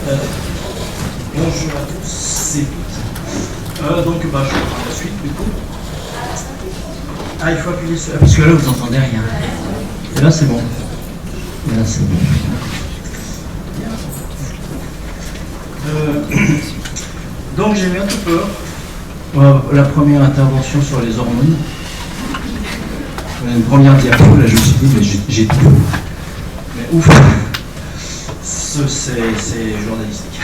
Bonjour à tous et toutes. Donc, je vais prendre la suite du coup. Ah, il faut appuyer sur. Parce que là, vous n'entendez rien. Et là, c'est bon. Et là, c'est bon. Donc, j'ai eu un peu peur. La première intervention sur les hormones. Une première diapo, là, je me suis dit, mais j'ai tout. Mais ouf, c'est journalistique.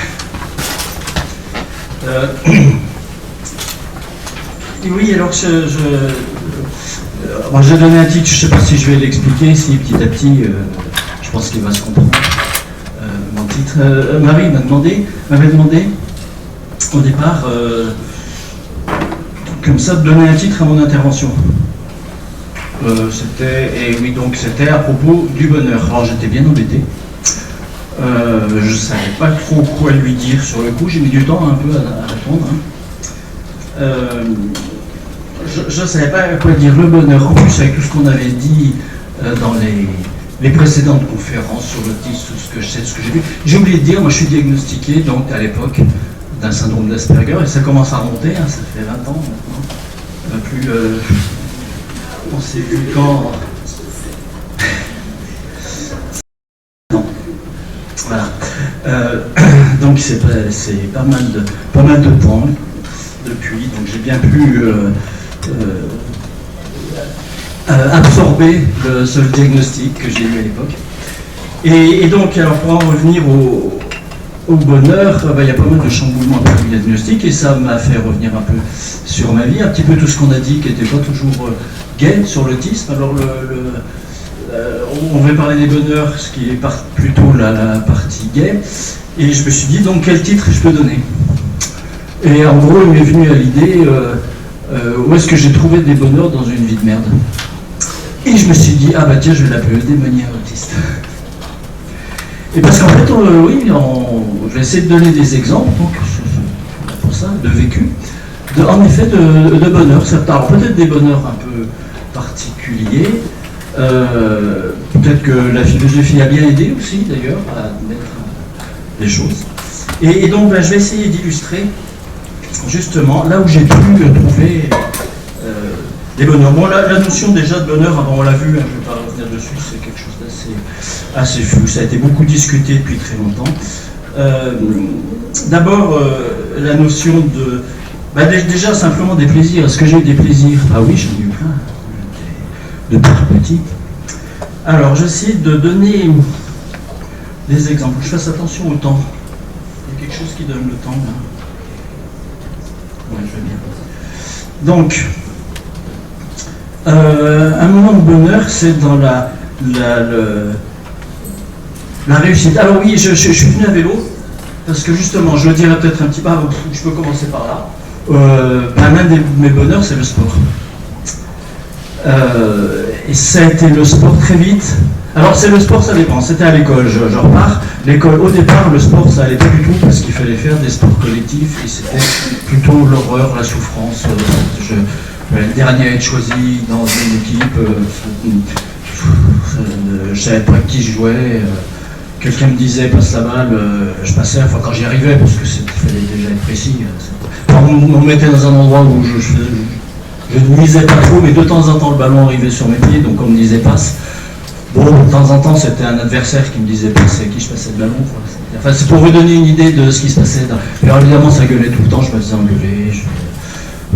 Et oui, alors moi, j'ai donné un titre, je ne sais pas si je vais l'expliquer, si petit à petit, je pense qu'il va se comprendre. Mon titre, Marie m'avait demandé au départ, comme ça, de donner un titre à mon intervention. C'était à propos du bonheur. Alors j'étais bien embêté. Je ne savais pas trop quoi lui dire sur le coup, j'ai mis du temps un peu à répondre. Je ne savais pas quoi dire le bonheur. En plus, avec tout ce qu'on avait dit dans les précédentes conférences sur l'autisme, tout ce que je sais, tout ce que j'ai vu, j'ai oublié de dire, moi je suis diagnostiqué donc à l'époque d'un syndrome d'Asperger et ça commence à remonter, hein, ça fait 20 ans maintenant. On ne sait plus quand. Non. Voilà. Donc c'est pas mal de temps depuis. Donc j'ai bien pu absorber ce diagnostic que j'ai eu à l'époque. Et donc, alors pour en revenir au bonheur, il y a pas mal de chamboulements après le diagnostic et ça m'a fait revenir un peu sur ma vie, un petit peu tout ce qu'on a dit qui n'était pas toujours gai sur l'autisme. Alors on va parler des bonheurs, ce qui est plutôt la partie gay, et je me suis dit donc quel titre je peux donner. Et en gros il m'est venu à l'idée où est-ce que j'ai trouvé des bonheurs dans une vie de merde. Et je me suis dit ah bah tiens je vais l'appeler le démoniaque autiste. Et parce qu'en fait, je vais essayer de donner des exemples, donc, pour ça, de vécu, en effet de bonheur. Alors peut-être des bonheurs un peu particuliers, peut-être que la philosophie a bien aidé aussi d'ailleurs à mettre des choses. Et donc je vais essayer d'illustrer justement là où j'ai pu trouver des bonheurs. Bon, la notion déjà de bonheur, on l'a vu, je ne vais pas revenir dessus, c'est quelque chose assez flou, ça a été beaucoup discuté depuis très longtemps. D'abord, la notion de... déjà simplement des plaisirs. Est-ce que j'ai eu des plaisirs? Ah oui, j'en ai eu plein, depuis petit. Alors, j'essaie de donner des exemples. Je fasse attention au temps. Il y a quelque chose qui donne le temps, là. Ouais, je vais bien. Donc, un moment de bonheur, c'est dans la réussite. Alors oui, je suis venu à vélo, parce que justement, je le dirais peut-être un petit peu, je peux commencer par là. L'un de mes bonheurs, c'est le sport. Et ça a été le sport très vite. Alors c'est le sport, ça dépend. C'était à l'école, je repars. L'école, au départ, le sport, ça allait pas du tout, parce qu'il fallait faire des sports collectifs, et c'était plutôt l'horreur, la souffrance. Le dernier à être choisi dans une équipe, je savais pas qui je jouais. Quelqu'un me disait passe la balle, je passais, enfin quand j'y arrivais, parce que fallait déjà être précis. Enfin, on me mettait dans un endroit où je ne misais pas trop, mais de temps en temps le ballon arrivait sur mes pieds, donc on me disait passe. Bon, de temps en temps c'était un adversaire qui me disait passe, à qui je passais le ballon. Enfin, c'est pour vous donner une idée de ce qui se passait. Alors évidemment ça gueulait tout le temps, je me faisais engueuler.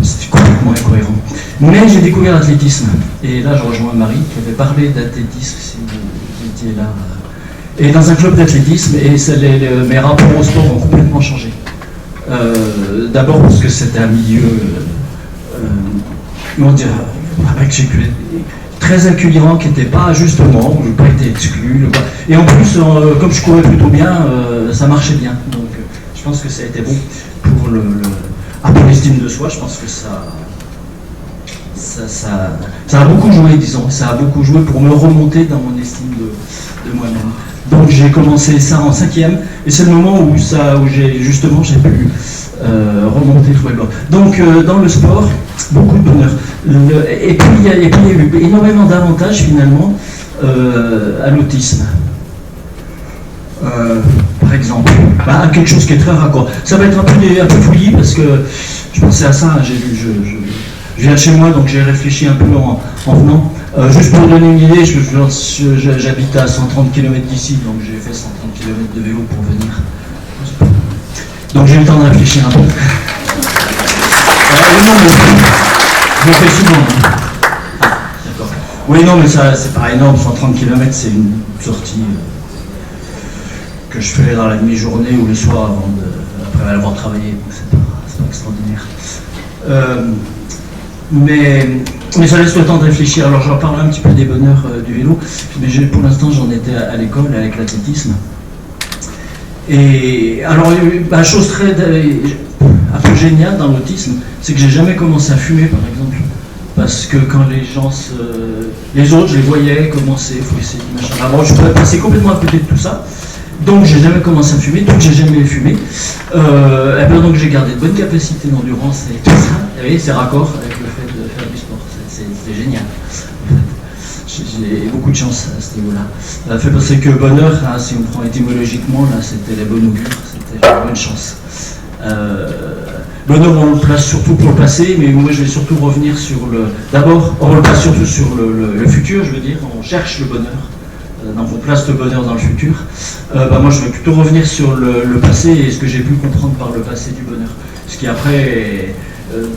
C'était complètement incohérent. Mais j'ai découvert l'athlétisme. Et là, je rejoins Marie qui avait parlé d'athlétisme, si vous étiez là. Et dans un club d'athlétisme, et mes rapports au sport ont complètement changé. D'abord parce que c'était un milieu, très accueillant, qui n'était pas justement, où je n'ai pas été exclu. Et en plus, comme je courais plutôt bien, ça marchait bien. Donc je pense que ça a été bon pour pour l'estime de soi. Je pense que ça a beaucoup joué, disons. Ça a beaucoup joué pour me remonter dans mon estime de moi-même. Donc j'ai commencé ça en 5e, et c'est le moment où j'ai pu remonter tout le bord. Donc dans le sport, beaucoup de bonheur. Et puis il y a eu énormément d'avantages finalement à l'autisme. Par exemple, quelque chose qui est très raccord. Ça va être un peu fouillis parce que je pensais à ça, je viens de chez moi donc j'ai réfléchi un peu en venant. Juste pour donner une idée, j'habite à 130 km d'ici, donc j'ai fait 130 km de vélo pour venir. Donc j'ai eu le temps de réfléchir un peu. Non, mais je le fais souvent. D'accord. Oui, non, mais ça, c'est pas énorme, 130 km, c'est une sortie que je fais dans la demi-journée ou le soir après avoir travaillé, donc c'est pas extraordinaire. Mais ça laisse le temps de réfléchir. Alors j'en parle un petit peu des bonheurs du vélo, mais pour l'instant j'en étais à l'école avec l'athlétisme. Et alors, chose un peu géniale dans l'autisme, c'est que j'ai jamais commencé à fumer par exemple. Parce que quand les autres, je les voyais commencer, faut essayer, machin. Alors je pourrais passer complètement à côté de tout ça. Donc j'ai jamais commencé à fumer, donc j'ai jamais fumé. Et bien donc j'ai gardé de bonnes capacités d'endurance et tout ça. Et oui, c'est raccord avec le fait de faire du sport. C'est génial. J'ai beaucoup de chance à ce niveau-là. Ça fait penser que bonheur, hein, si on prend étymologiquement, là c'était la bonne augure, c'était la bonne chance. Bonheur, on le place surtout pour le passé, mais moi je vais surtout revenir sur d'abord, on le place surtout sur le futur, je veux dire, on cherche le bonheur. Donc on place le bonheur dans le futur. Moi je vais plutôt revenir sur le passé et ce que j'ai pu comprendre par le passé du bonheur. Ce qui après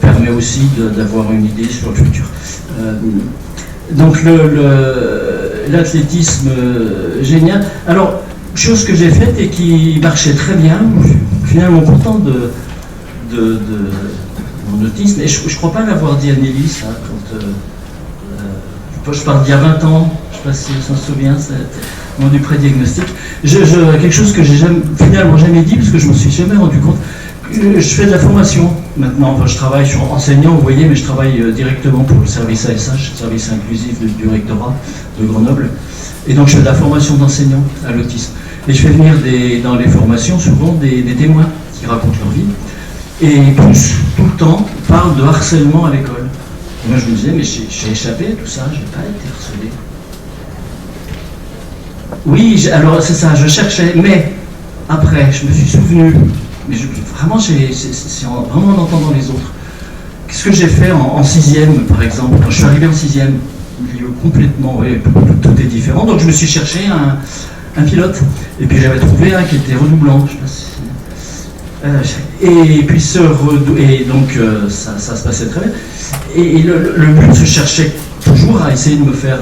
permet aussi d'avoir une idée sur le futur. Donc l'athlétisme, génial. Alors, chose que j'ai faite et qui marchait très bien, je suis finalement content de mon autisme, et je ne crois pas l'avoir dit à Nelly, ça, quand je parle d'il y a 20 ans, je ne sais pas si on s'en souvient, c'est au moment du pré-diagnostic. Quelque chose que j'ai finalement jamais dit, parce que je ne me suis jamais rendu compte. Je fais de la formation maintenant, je travaille, je suis enseignant, vous voyez, mais je travaille directement pour le service ASH, service inclusif du rectorat de Grenoble. Et donc je fais de la formation d'enseignants à l'autisme. Et je fais venir dans les formations souvent des témoins qui racontent leur vie. Et tous, tout le temps, parlent de harcèlement à l'école. Et moi je me disais, mais j'ai échappé à tout ça, je n'ai pas été harcelé. Oui, alors c'est ça, je cherchais, mais après, je me suis souvenu. Mais vraiment, c'est vraiment en entendant les autres. Qu'est-ce que j'ai fait en 6e, par exemple, quand je suis arrivé en 6e, milieu complètement, oui, tout est différent. Donc je me suis cherché un pilote. Et puis j'avais trouvé un qui était redoublant. Je sais pas si... et puis donc ça se passait très bien. Et le but, je cherchais toujours à essayer de me faire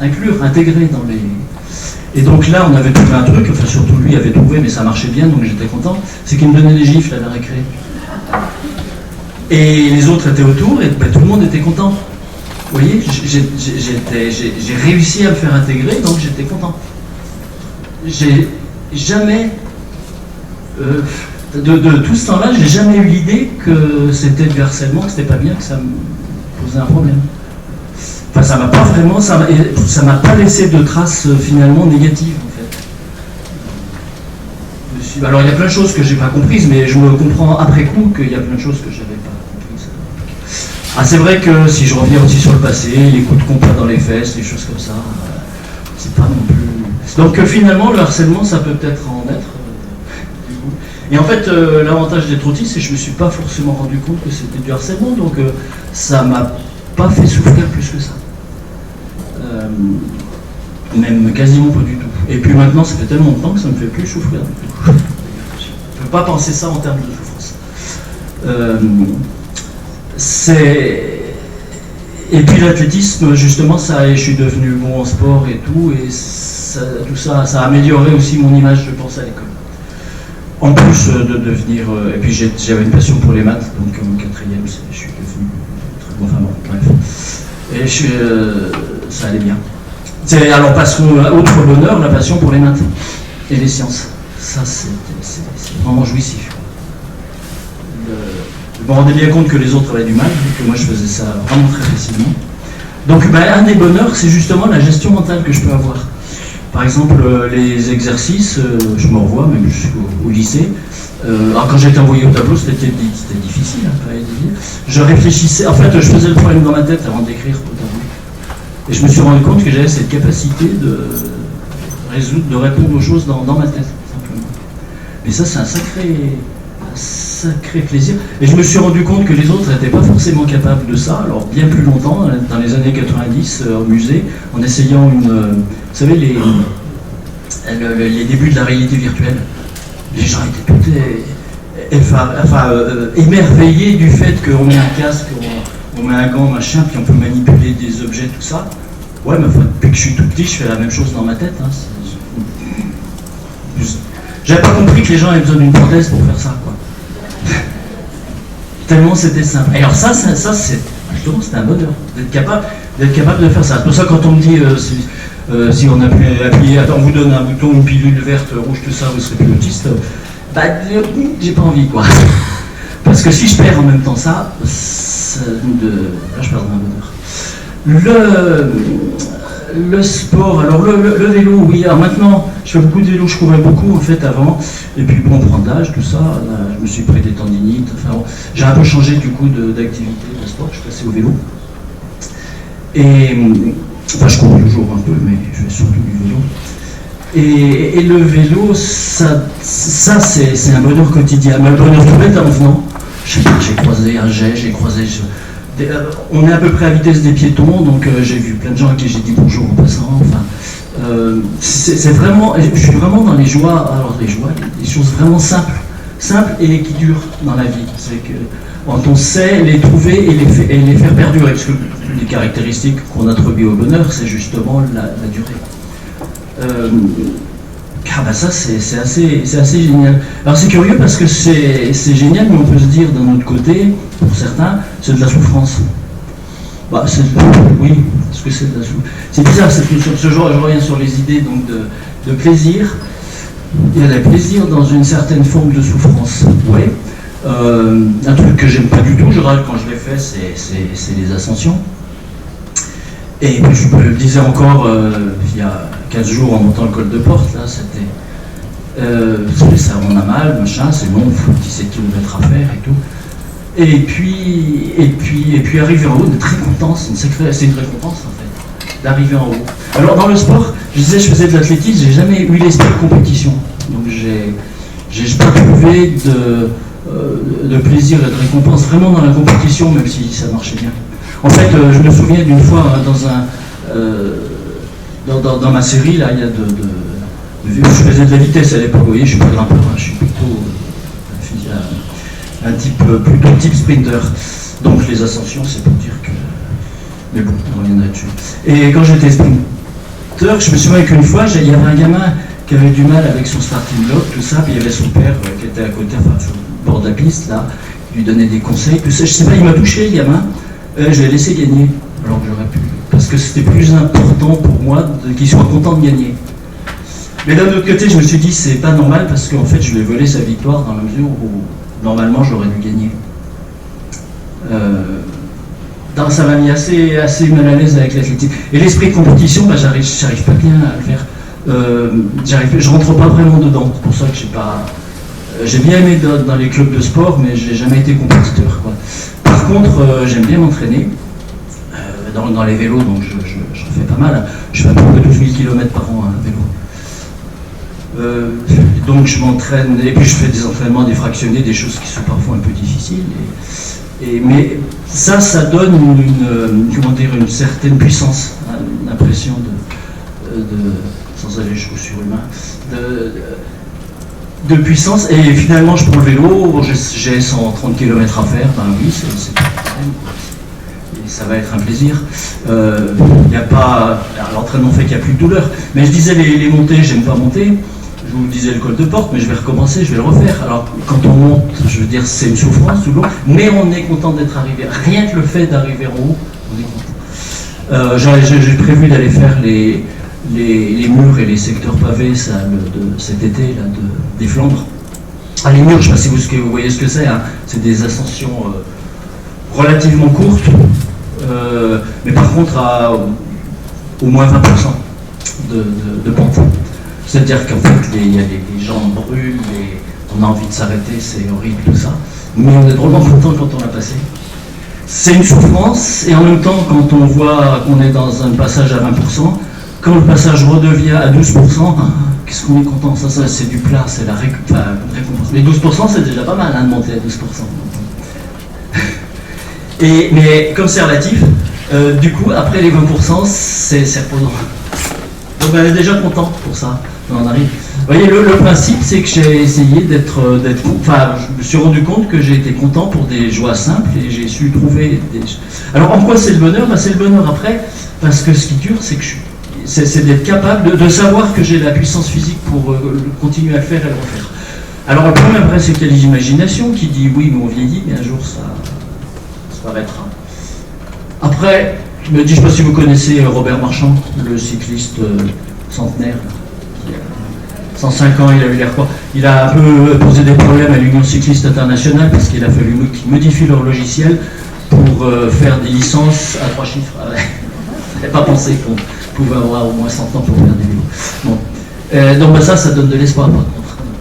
intégrer dans les... Et donc là, on avait trouvé un truc, enfin surtout lui avait trouvé, mais ça marchait bien, donc j'étais content, c'est qu'il me donnait des gifles à la récré. Et les autres étaient autour, et tout le monde était content. Vous voyez, j'ai réussi à me faire intégrer, donc j'étais content. J'ai jamais, de tout ce temps-là, j'ai jamais eu l'idée que c'était du harcèlement, que c'était pas bien, que ça me posait un problème. Enfin, ça m'a pas vraiment, ça m'a pas laissé de traces finalement négatives en fait. Alors il y a plein de choses que j'ai pas comprises, mais je me comprends après coup qu'il y a plein de choses que j'avais pas comprises. Ah, c'est vrai que si je reviens aussi sur le passé, les coups de compas dans les fesses, les choses comme ça, c'est pas non plus. Donc finalement le harcèlement ça peut peut-être en être. Du coup. Et en fait l'avantage d'être autiste, c'est que je me suis pas forcément rendu compte que c'était du harcèlement, donc ça m'a pas fait souffrir plus que ça. Même quasiment pas du tout. Et puis maintenant, ça fait tellement de temps que ça me fait plus souffrir. Je ne peux pas penser ça en termes de souffrance. Et puis l'athlétisme, justement, je suis devenu bon en sport et tout, et tout ça, ça a amélioré aussi mon image, je pense, à l'école. En plus de devenir... et puis j'avais une passion pour les maths, donc en 4e, je suis devenu très bon, enfin bon, bref. Et ça allait bien. Alors passons autre bonheur, la passion pour les maths et les sciences. Ça, c'est vraiment jouissif. Je me rendais bien compte que les autres avaient du mal, et que moi je faisais ça vraiment très facilement. Donc un des bonheurs, c'est justement la gestion mentale que je peux avoir. Par exemple, les exercices, je me revois même jusqu'au lycée. Alors quand j'étais envoyé au tableau, c'était difficile, hein, pas évident. Je réfléchissais, en fait je faisais le problème dans ma tête avant d'écrire au tableau. Et je me suis rendu compte que j'avais cette capacité de de répondre aux choses dans ma tête, simplement. Mais ça, c'est un sacré plaisir. Et je me suis rendu compte que les autres n'étaient pas forcément capables de ça, alors bien plus longtemps, dans les années 90, au musée, en essayant vous savez, les débuts de la réalité virtuelle. Les gens étaient tout émerveillés du fait qu'on met un casque, on met un gant, machin, puis on peut manipuler des objets, tout ça. Ouais, mais depuis que je suis tout petit, je fais la même chose dans ma tête. Hein. J'avais pas compris que les gens avaient besoin d'une prothèse pour faire ça, quoi. Tellement c'était simple. Et alors ça c'est justement, c'est un bonheur d'être capable de faire ça. C'est pour ça quand on me dit si on appuie, on vous donne un bouton, une pilule verte, rouge, tout ça, vous serez plus autiste. Bah, j'ai pas envie, quoi. Parce que si je perds en même temps ça, là je perds un bonheur. Le sport, alors le vélo, oui, alors maintenant, je fais beaucoup de vélo, je courais beaucoup en fait avant, et puis bon, prendre l'âge, tout ça, là, je me suis pris des tendinites, enfin bon, j'ai un peu changé du coup d'activité, de sport, je suis passé au vélo. Et, enfin je cours toujours un peu, mais je fais surtout du vélo. Et le vélo, ça c'est un bonheur quotidien, mais un bonheur tout bête en venant. Je sais pas, j'ai croisé un jet, on est à peu près à vitesse des piétons, donc j'ai vu plein de gens à qui j'ai dit bonjour en passant. Enfin, c'est vraiment, je suis vraiment dans les joies, les choses vraiment simples et qui durent dans la vie. C'est que quand on sait les trouver et les faire perdurer, parce que les caractéristiques qu'on attribue au bonheur, c'est justement la durée. Ah bah ça c'est assez génial. Alors c'est curieux parce que c'est génial, mais on peut se dire d'un autre côté, pour certains, c'est de la souffrance. Bah oui, parce que c'est de la souffrance. C'est bizarre, ce jour je reviens sur les idées donc de plaisir. Il y a le plaisir dans une certaine forme de souffrance. Oui. Un truc que j'aime pas du tout, je râle quand je l'ai fait, c'est les ascensions. Et puis je le disais encore il y a 15 jours en montant le col de Porte, là, c'était. Ça, on a mal, machin, c'est long, il faut 17 km à faire et tout. Et puis arriver en haut, on est très content, c'est une récompense en fait, d'arriver en haut. Alors dans le sport, je disais, je faisais de l'athlétisme, j'ai jamais eu l'esprit de compétition. Donc j'ai pas trouvé de plaisir et de récompense vraiment dans la compétition, même si ça marchait bien. En fait, je me souviens d'une fois dans ma série, là, il y a je faisais de la vitesse à l'époque, vous voyez, je suis pas grimpeur, hein, je suis plutôt plutôt type sprinter. Donc les ascensions, c'est pour dire que... Mais bon, on reviendra dessus. Et quand j'étais sprinter, je me souviens qu'une fois, il y avait un gamin qui avait du mal avec son starting block, tout ça, puis il y avait son père qui était à côté, enfin sur le bord de la piste, là, qui lui donnait des conseils, tout ça. Je sais pas, il m'a touché, le gamin, je l'ai laissé gagner, alors que j'aurais pu. Parce que c'était plus important pour moi qu'il soit content de gagner. Mais d'un autre côté, je me suis dit, c'est pas normal parce qu'en fait, je lui ai volé sa victoire dans la mesure où, normalement, j'aurais dû gagner. Ça m'a mis assez mal à l'aise avec l'athlétisme. Et l'esprit de compétition, bah, j'arrive pas bien à le faire. Je rentre pas vraiment dedans. C'est pour ça que j'ai bien aimé dans les clubs de sport, mais j'ai jamais été compétiteur, quoi. Par contre, j'aime bien m'entraîner. Dans les vélos, donc j'en fais pas mal. Je fais à peu près 12 000 km par an à vélo. Donc je m'entraîne, et puis je fais des entraînements défractionnés, des choses qui sont parfois un peu difficiles. Mais ça donne une certaine puissance, une impression sans aller jusqu'au surhumain, de puissance. Et finalement, je prends le vélo, j'ai 130 km à faire, ben oui, c'est pas problème. Ça va être un plaisir. L'entraînement fait qu'il n'y a plus de douleur. Mais je disais les montées, j'aime pas monter. Je vous disais le col de Porte, mais je vais recommencer, je vais le refaire. Alors quand on monte, je veux dire, c'est une souffrance tout le long, mais on est content d'être arrivé. Rien que le fait d'arriver en haut, on est content. J'ai prévu d'aller faire les murs et les secteurs pavés cet été là, des Flandres. Les murs, je ne sais pas si vous voyez ce que c'est. Hein. C'est des ascensions relativement courtes. Mais par contre à au moins 20% de pente. C'est-à-dire qu'en fait, il y a les jambes brûlent, on a envie de s'arrêter, c'est horrible tout ça. Mais on est drôlement content quand on l'a passé. C'est une souffrance, et en même temps, quand on voit qu'on est dans un passage à 20%, quand le passage redevient à 12%, qu'est-ce qu'on est content, ça c'est du plat, c'est la récompense. Mais 12% c'est déjà pas mal de monter à 12%. Mais comme c'est relatif, du coup après les 20% c'est reposant. Donc on est déjà content pour ça, on en arrive. Vous voyez, le principe c'est que j'ai essayé d'être, enfin je me suis rendu compte que j'ai été content pour des joies simples et j'ai su trouver des... Alors en quoi c'est le bonheur? C'est le bonheur après, parce que ce qui dure c'est que c'est d'être capable de savoir que j'ai la puissance physique pour continuer à le faire et le refaire. Alors le problème après c'est qu'il y a l'imagination qui dit oui mais on vieillit, mais un jour ça disparaîtra. Après, je me dis, je ne sais pas si vous connaissez Robert Marchand, le cycliste centenaire. 105 ans, il a eu l'air quoi? Il a un peu posé des problèmes à l'Union cycliste internationale parce qu'il a fallu qu'ils modifient leur logiciel pour faire des licences à 3 chiffres. Ah ouais. Je n'avais pas pensé qu'on pouvait avoir au moins 100 ans pour faire des vélos. Bon. Donc ça donne de l'espoir par contre. Donc,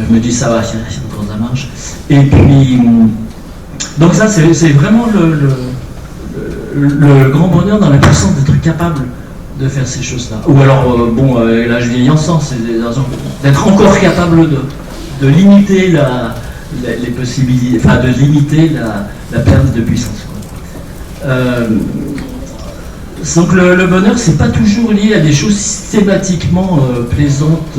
je me dis, ça va, il y a encore de la marge. Et puis, donc ça, c'est vraiment le grand bonheur dans la puissance d'être capable de faire ces choses-là. Ou alors, l'âge vieillissant, c'est d'être encore capable de limiter les possibilités, enfin de limiter la perte de puissance. Donc le bonheur, c'est pas toujours lié à des choses systématiquement plaisantes.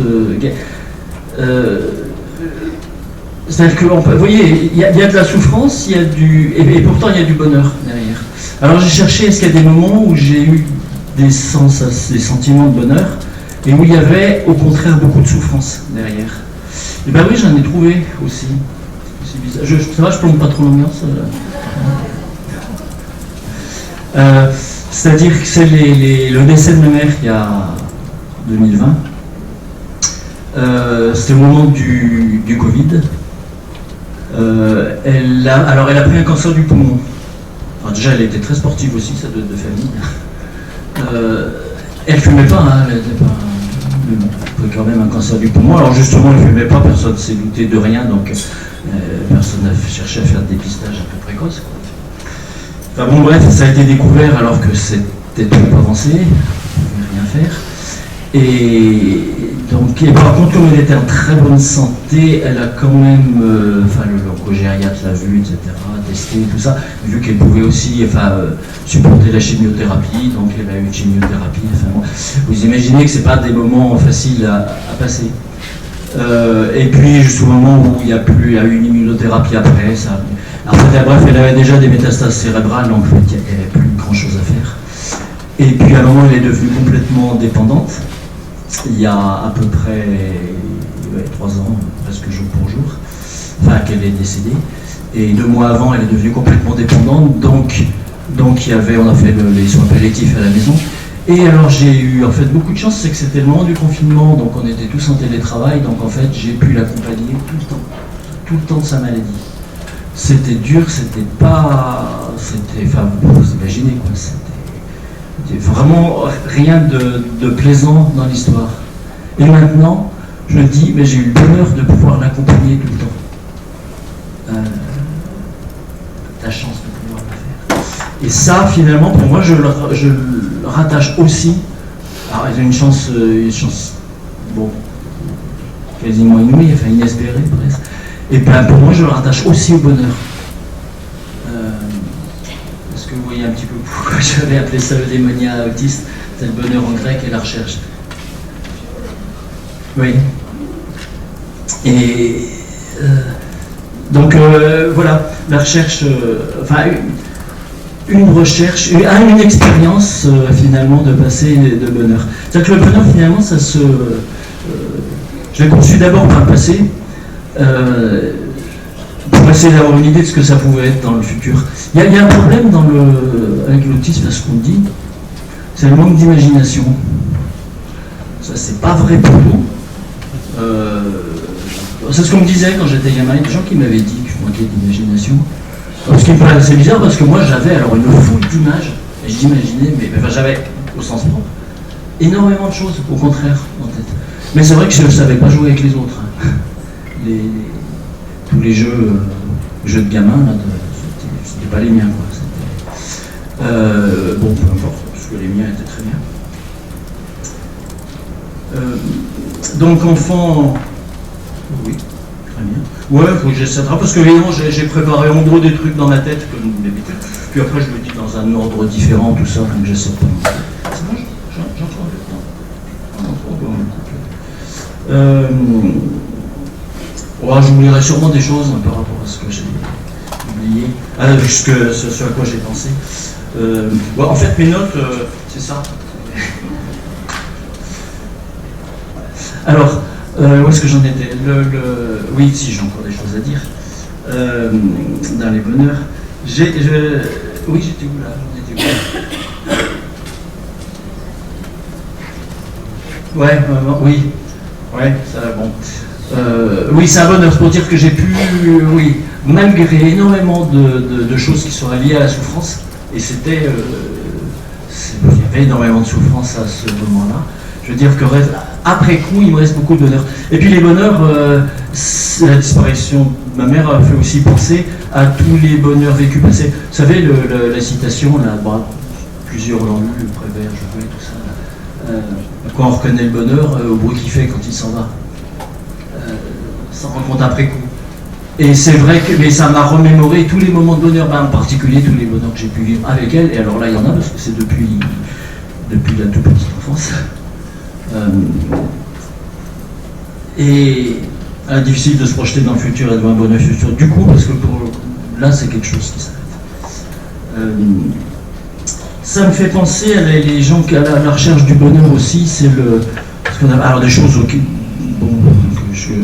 C'est-à-dire que, vous voyez, il y a de la souffrance, il y a et pourtant il y a du bonheur derrière. Alors j'ai cherché, est-ce qu'il y a des moments où j'ai eu des sentiments de bonheur, et où il y avait au contraire beaucoup de souffrance derrière? Et ben oui, j'en ai trouvé aussi. Ça va, je plombe pas trop l'ambiance. C'est-à-dire que c'est le décès de ma mère il y a 2020. C'était au moment du Covid. Elle a pris un cancer du poumon. Enfin, déjà, elle était très sportive aussi, ça doit être de famille. Elle fumait pas, hein, elle n'était pas. Mais bon, elle avait quand même un cancer du poumon. Alors justement, elle fumait pas, personne ne s'est douté de rien, donc personne n'a cherché à faire des dépistages un peu précoces. Enfin bon, bref, ça a été découvert alors que c'était trop avancé, on ne pouvait rien faire. Et donc, par contre, comme elle était en très bonne santé, elle a quand même, le l'oncogériatre l'a vu, etc., testé, tout ça, vu qu'elle pouvait aussi supporter la chimiothérapie, donc elle a eu une chimiothérapie. Enfin, vous imaginez que ce n'est pas des moments faciles à passer. Et puis, juste au moment où il y a eu une immunothérapie après, ça. En fait, bref, elle avait déjà des métastases cérébrales, donc il n'y avait plus grand-chose à faire. Et puis, à un moment, elle est devenue complètement dépendante. Il y a à peu près 3 ans, presque jour pour jour, qu'elle est décédée. Et 2 mois avant, elle est devenue complètement dépendante, donc on a fait les soins palliatifs à la maison. Et alors j'ai eu en fait beaucoup de chance, c'est que c'était le moment du confinement, donc on était tous en télétravail, donc en fait j'ai pu l'accompagner tout le temps de sa maladie. C'était dur, vous imaginez quoi, c'était vraiment rien de plaisant dans l'histoire. Et maintenant, je me dis, mais j'ai eu le bonheur de pouvoir l'accompagner tout le temps. La chance de pouvoir le faire. Et ça, finalement, pour moi, je le rattache aussi. Alors, il a une chance, bon, quasiment inouïe, inespérée presque. Et bien, pour moi, je le rattache aussi au bonheur. Est-ce que vous voyez un petit peu pourquoi j'avais appelé ça le démonia autiste? C'est le bonheur en grec et la recherche. Oui. Et donc voilà, la recherche, une recherche, une expérience finalement de passer de bonheur. C'est-à-dire que le bonheur finalement, ça se... je l'ai conçu d'abord par le passé, pour essayer d'avoir une idée de ce que ça pouvait être dans le futur. Il y a un problème avec l'autisme, à ce qu'on dit, c'est le manque d'imagination. Ça, c'est pas vrai pour nous. C'est ce qu'on me disait quand j'étais gamin, il y a des gens qui m'avaient dit que je manquais d'imagination. Ce qui me paraît assez bizarre parce que moi j'avais alors une foule d'images, et j'imaginais, mais j'avais, au sens propre, énormément de choses, au contraire, en tête. Mais c'est vrai que je ne savais pas jouer avec les autres. Hein. Tous les jeux de gamins, c'était pas les miens, quoi. Bon, peu importe, parce que les miens étaient très bien. Donc enfant, oui, très bien. Ouais, faut que j'essaie de... Parce que évidemment, j'ai préparé en gros des trucs dans ma tête, comme d'habitude. Puis après, je le dis dans un ordre différent, tout ça, donc j'essaie pas. C'est bon, j'entends le temps. J'oublierai sûrement des choses par rapport à ce que j'ai oublié, ce à quoi j'ai pensé. En fait, mes notes, c'est ça. Alors, où est-ce que j'en étais? Oui, si, j'ai encore des choses à dire. Dans les bonheurs. Oui, j'étais où là? J'en étais où? Oui. Ouais, ça, bon. Oui, c'est un bonheur pour dire que j'ai pu, oui, malgré énormément de choses qui seraient liées à la souffrance, et il y avait énormément de souffrance à ce moment-là. Je veux dire que après coup, il me reste beaucoup de bonheur. Et puis les bonheurs, la disparition de ma mère a fait aussi penser à tous les bonheurs vécus passés. Vous savez, la citation, là, plusieurs l'ont lu, le Prévert, je vois, tout ça. Quand on reconnaît le bonheur, au bruit qu'il fait quand il s'en va. S'en rend compte après coup. Et c'est vrai que mais ça m'a remémoré tous les moments de bonheur, en particulier tous les bonheurs que j'ai pu vivre avec elle. Et alors là, il y en a, parce que c'est depuis la toute petite enfance. Et difficile de se projeter dans le futur et de voir un bonheur futur du coup, parce que là c'est quelque chose qui s'arrête. Ça me fait penser à les gens qui à la recherche du bonheur aussi, c'est alors des choses que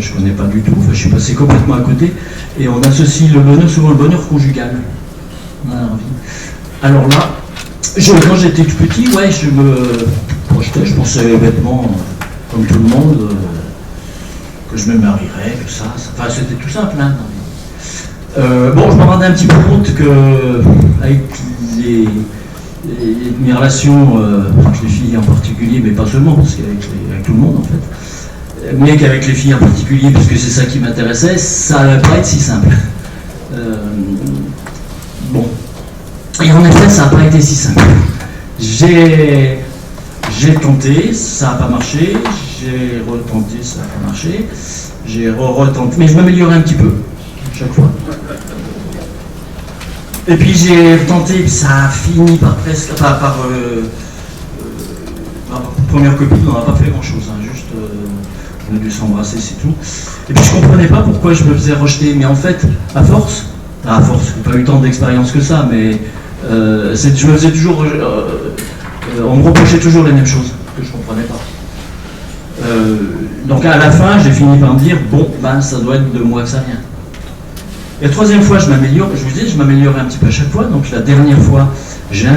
je connais pas du tout, enfin, je suis passé complètement à côté, et on associe le bonheur, souvent le bonheur conjugal. Alors là, quand j'étais tout petit, ouais, je me projetais, je pensais bêtement, comme tout le monde, que je me marierais, que ça. Enfin, c'était tout simple, hein. Je me rendais un petit peu compte que, avec mes relations, avec les filles en particulier, mais pas seulement, parce qu'avec tout le monde en fait, mais qu'avec les filles en particulier, parce que c'est ça qui m'intéressait, ça n'allait pas être si simple. Et en effet, ça n'a pas été si simple. J'ai tenté, ça n'a pas marché, j'ai retenté, ça n'a pas marché, j'ai retenté, mais je m'améliorais un petit peu, chaque fois. Et puis j'ai tenté, ça a fini par presque, par première copine, on n'a pas fait grand chose, hein, juste on a dû s'embrasser, c'est tout. Et puis je comprenais pas pourquoi je me faisais rejeter, mais en fait, à force, j'ai pas eu tant d'expérience que ça, mais je me faisais toujours, on me reprochait toujours les mêmes choses que je comprenais pas. Donc à la fin, j'ai fini par me dire, ça doit être de moi que ça vient. Et la troisième fois, je m'améliore, je vous dis, je m'améliorais un petit peu à chaque fois. Donc la dernière fois, j'ai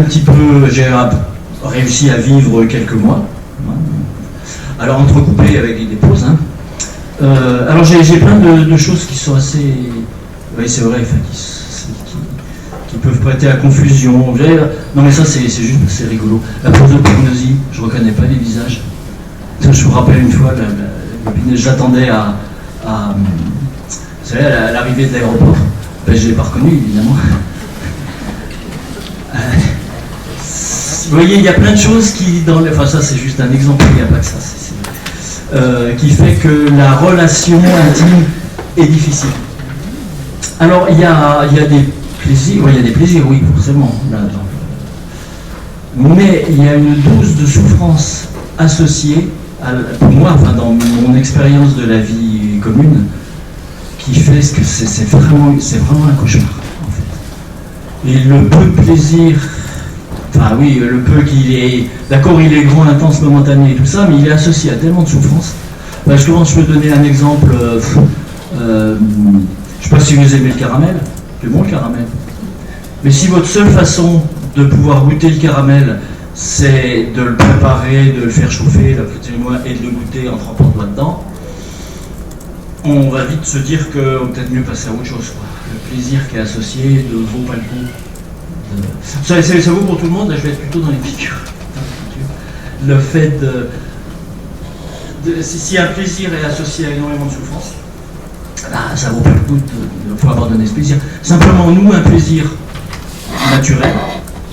réussi à vivre quelques mois. Alors entrecoupé avec des pauses. Hein. Alors j'ai plein de choses qui sont assez... Oui, c'est vrai, qui peuvent prêter à confusion. Non mais ça, c'est rigolo. La prosopagnosie, je ne reconnais pas les visages. Je vous rappelle une fois, j'attendais à l'arrivée de l'aéroport. Je ne l'ai pas reconnu, évidemment. Vous voyez, il y a plein de choses qui, enfin ça c'est juste un exemple, il n'y a pas que ça, qui fait que la relation intime est difficile. Alors il y a des plaisirs, oui, forcément, là-dedans. Mais il y a une dose de souffrance associée, pour moi, enfin dans mon expérience de la vie commune, qui fait que c'est vraiment un cauchemar, en fait. Et le peu de plaisir, enfin oui, le peu qu'il est, d'accord, il est grand, intense, momentané et tout ça, mais il est associé à tellement de souffrance. Parce que je peux donner un exemple, je ne sais pas si vous aimez le caramel, c'est bon le caramel. Mais si votre seule façon de pouvoir goûter le caramel, c'est de le préparer, de le faire chauffer, et de le goûter en trempant le doigt dedans, on va vite se dire que peut-être mieux passer à autre chose, quoi. Le plaisir qui est associé ne vaut pas le coup. Ça vaut pour tout le monde, là je vais être plutôt dans les figures. Le fait si un plaisir est associé à énormément de souffrance, ça vaut pas le coup de faut abandonner ce plaisir. Simplement, nous, un plaisir naturel,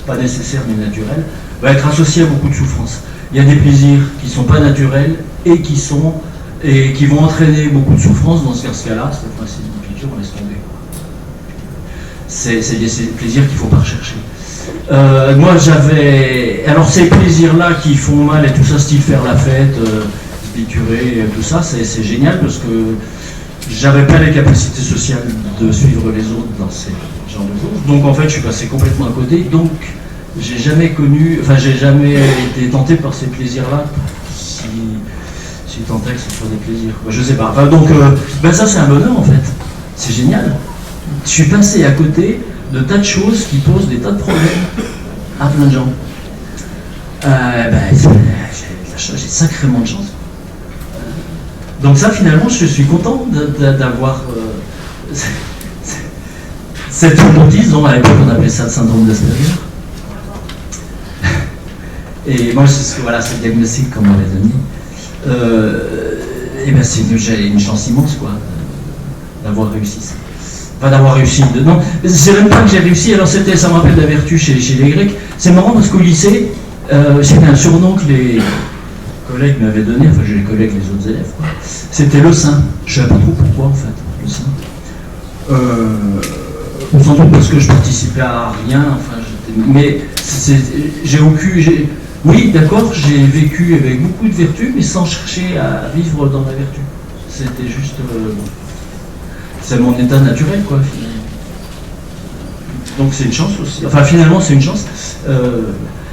pas nécessaire mais naturel, va être associé à beaucoup de souffrance. Il y a des plaisirs qui ne sont pas naturels et qui vont entraîner beaucoup de souffrance dans ce cas-là. C'est une piqûre, on laisse tomber. C'est des plaisirs qu'il ne faut pas rechercher. Moi j'avais... Alors ces plaisirs-là qui font mal et tout ça, style faire la fête, se piqûrer, tout ça, c'est génial parce que j'avais pas les capacités sociales de suivre les autres dans ces genres de choses. Donc en fait je suis passé complètement à côté. Donc j'ai jamais été tenté par ces plaisirs-là, si tant est que ce soit des plaisirs. Je sais pas. Enfin, donc ça c'est un bonheur en fait. C'est génial. Je suis passé à côté de tas de choses qui posent des tas de problèmes à plein de gens. J'ai sacrément de chance. Donc ça, finalement, je suis content d'avoir cette notice, dont à l'époque on appelait ça le syndrome d'Asperger. Et moi, c'est le diagnostic qu'on m'avait donné. J'ai une chance immense, quoi, d'avoir réussi ça. Enfin, d'avoir réussi. Non, c'est même pas que j'ai réussi, alors ça me rappelle la vertu chez les Grecs. C'est marrant parce qu'au lycée, c'était un surnom que les collègues m'avaient donné, enfin j'ai les collègues, les autres élèves, quoi. C'était le saint. Je ne savais pas trop pourquoi en fait, le saint. Sans doute parce que je participais à rien, enfin, mais oui, d'accord, j'ai vécu avec beaucoup de vertus, mais sans chercher à vivre dans la vertu. C'était juste... c'est mon état naturel, quoi, finalement. Donc c'est une chance aussi. Enfin, finalement, c'est une chance.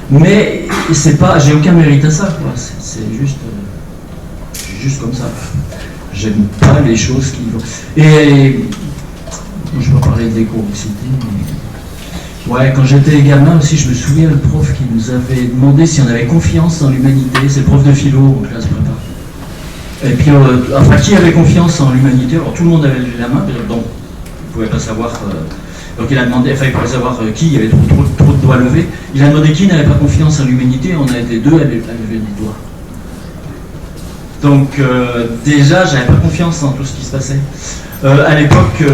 Mais c'est pas... J'ai aucun mérite à ça, quoi. C'est juste comme ça. J'aime pas les choses qui vont... Et... Je peux parler d'éco-anxiété, mais... Ouais, quand j'étais gamin aussi, je me souviens le prof qui nous avait demandé si on avait confiance en l'humanité. C'est le prof de philo en classe prépa. Et puis, qui avait confiance en l'humanité? Alors tout le monde avait levé la main, donc il ne pouvait pas savoir. Donc il a demandé, il pouvait savoir qui, il y avait trop de doigts levés. Il a demandé qui n'avait pas confiance en l'humanité, on a été deux à lever les doigts. Donc déjà, j'avais pas confiance en tout ce qui se passait. À l'époque,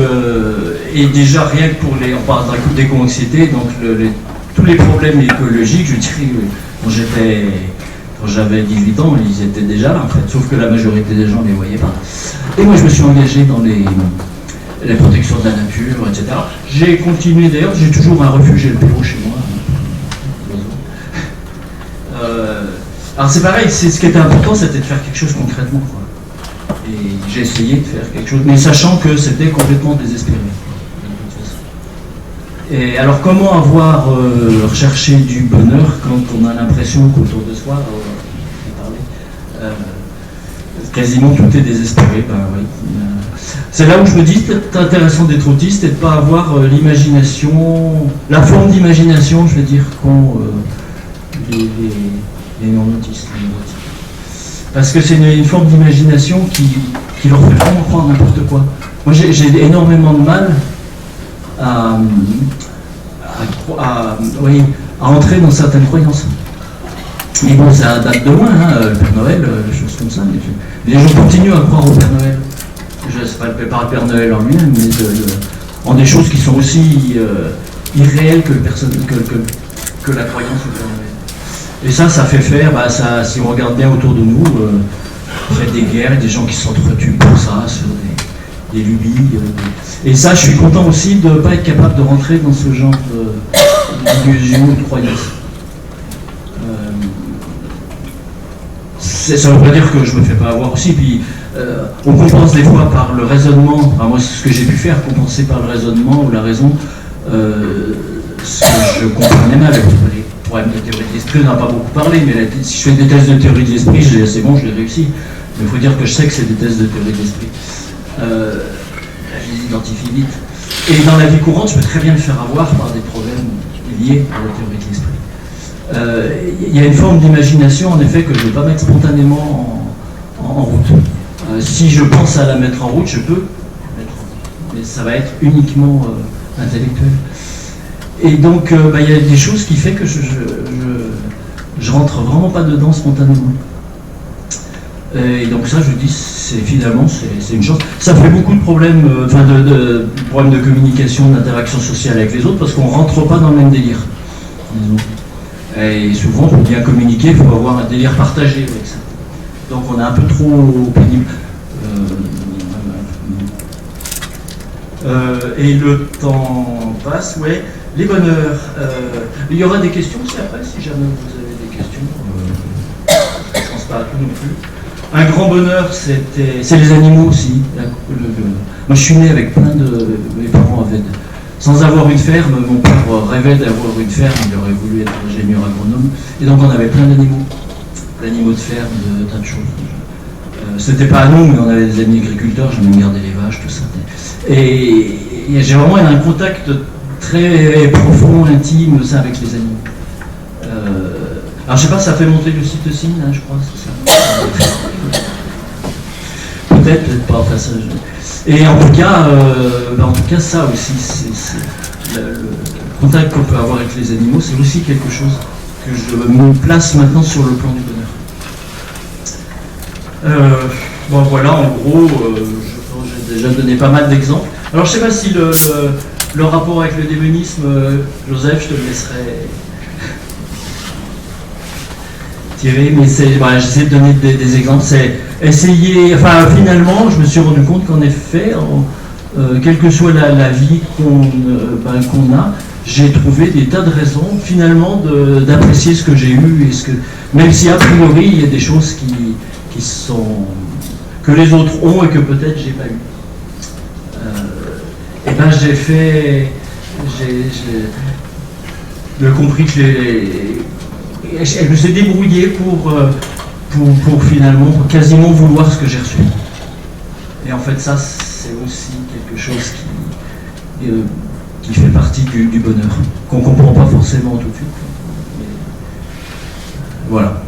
et déjà rien que pour on parle d'un coup d'éco-anxiété, donc tous les problèmes écologiques, je dirais, quand j'avais 18 ans, ils étaient déjà là en fait, sauf que la majorité des gens ne les voyaient pas. Et moi je me suis engagé dans les protections de la nature, etc. J'ai continué d'ailleurs, j'ai toujours un refuge et le Pérou chez moi. Alors c'est pareil, ce qui était important, c'était de faire quelque chose concrètement, quoi. Et j'ai essayé de faire quelque chose, mais sachant que c'était complètement désespéré. Et alors comment avoir recherché du bonheur quand on a l'impression qu'autour de soi, quasiment tout est désespéré, oui. C'est là où je me dis c'est intéressant d'être autiste et de ne pas avoir l'imagination, la forme d'imagination, je veux dire, qu'ont les non-autistes. Parce que c'est une forme d'imagination qui leur fait vraiment croire n'importe quoi. Moi j'ai énormément de mal à entrer dans certaines croyances. Et bon, ça date de loin, le Père Noël, des choses comme ça. Mais les gens continuent à croire au Père Noël. Je ne sais pas le Père Noël en lui-même, mais en des choses qui sont aussi irréelles que la croyance au Père Noël. Et ça fait faire, si on regarde bien autour de nous, fait des guerres, des gens qui s'entretuent pour ça, sur des lubies. Et ça, je suis content aussi de ne pas être capable de rentrer dans ce genre d'illusion ou de croyance. Ça ne veut pas dire que je ne me fais pas avoir aussi, puis on compense des fois par le raisonnement, enfin, moi c'est ce que j'ai pu faire, compenser par le raisonnement ou la raison, ce que je comprenais mal avec les problèmes de théorie de l'esprit, on n'en a pas beaucoup parlé, mais si je fais des tests de théorie de l'esprit, c'est bon, je l'ai réussi, mais il faut dire que je sais que c'est des tests de théorie de l'esprit. Je les identifie vite. Et dans la vie courante, je peux très bien me faire avoir par des problèmes liés à la théorie de l'esprit. Il y a une forme d'imagination, en effet, que je ne vais pas mettre spontanément en route. Si je pense à la mettre en route, je peux mettre en route. Mais ça va être uniquement intellectuel. Et donc, il y a des choses qui font que je rentre vraiment pas dedans spontanément. Et donc ça, je dis, finalement, c'est une chance. Ça fait beaucoup de problèmes, de problèmes de communication, d'interaction sociale avec les autres, parce qu'on rentre pas dans le même délire. Disons. Et souvent, pour bien communiquer, il faut avoir un délire partagé avec ça. Donc on est un peu trop pénible. Et le temps passe, ouais. Les bonheurs. Il y aura des questions aussi après, si jamais vous avez des questions. Je ne pense pas à tout non plus. Un grand bonheur, c'est les animaux aussi. Moi, je suis né avec plein de... Mes parents avaient... Sans avoir une ferme, mon père rêvait d'avoir une ferme, il aurait voulu être ingénieur agronome. Et donc on avait plein d'animaux. D'animaux de ferme, de tas de choses. C'était pas à nous, mais on avait des amis agriculteurs, j'aimais bien garder les vaches, tout ça. Et j'ai vraiment un contact très profond, intime, ça, avec les animaux. Alors je sais pas, ça fait monter l'ocytocine, hein, je crois, c'est ça. Peut-être pas, enfin ça... Et en tout cas, ça aussi, c'est le contact qu'on peut avoir avec les animaux, c'est aussi quelque chose que je me place maintenant sur le plan du bonheur. Bon voilà, en gros, j'ai déjà donné pas mal d'exemples. Alors je sais pas si le rapport avec le démonisme, Joseph, je te le laisserai tirer, mais voilà, j'essaie de donner des exemples. C'est essayer, enfin finalement, je me suis rendu compte qu'en effet, quelle que soit la vie qu'on a, j'ai trouvé des tas de raisons finalement d'apprécier ce que j'ai eu, et même si a priori il y a des choses qui sont que les autres ont et que peut-être j'ai pas eu. Et ben j'ai compris que je me suis débrouillé pour finalement quasiment vouloir ce que j'ai reçu. Et en fait ça c'est aussi quelque chose qui fait partie du bonheur, qu'on ne comprend pas forcément tout de suite. Mais, voilà.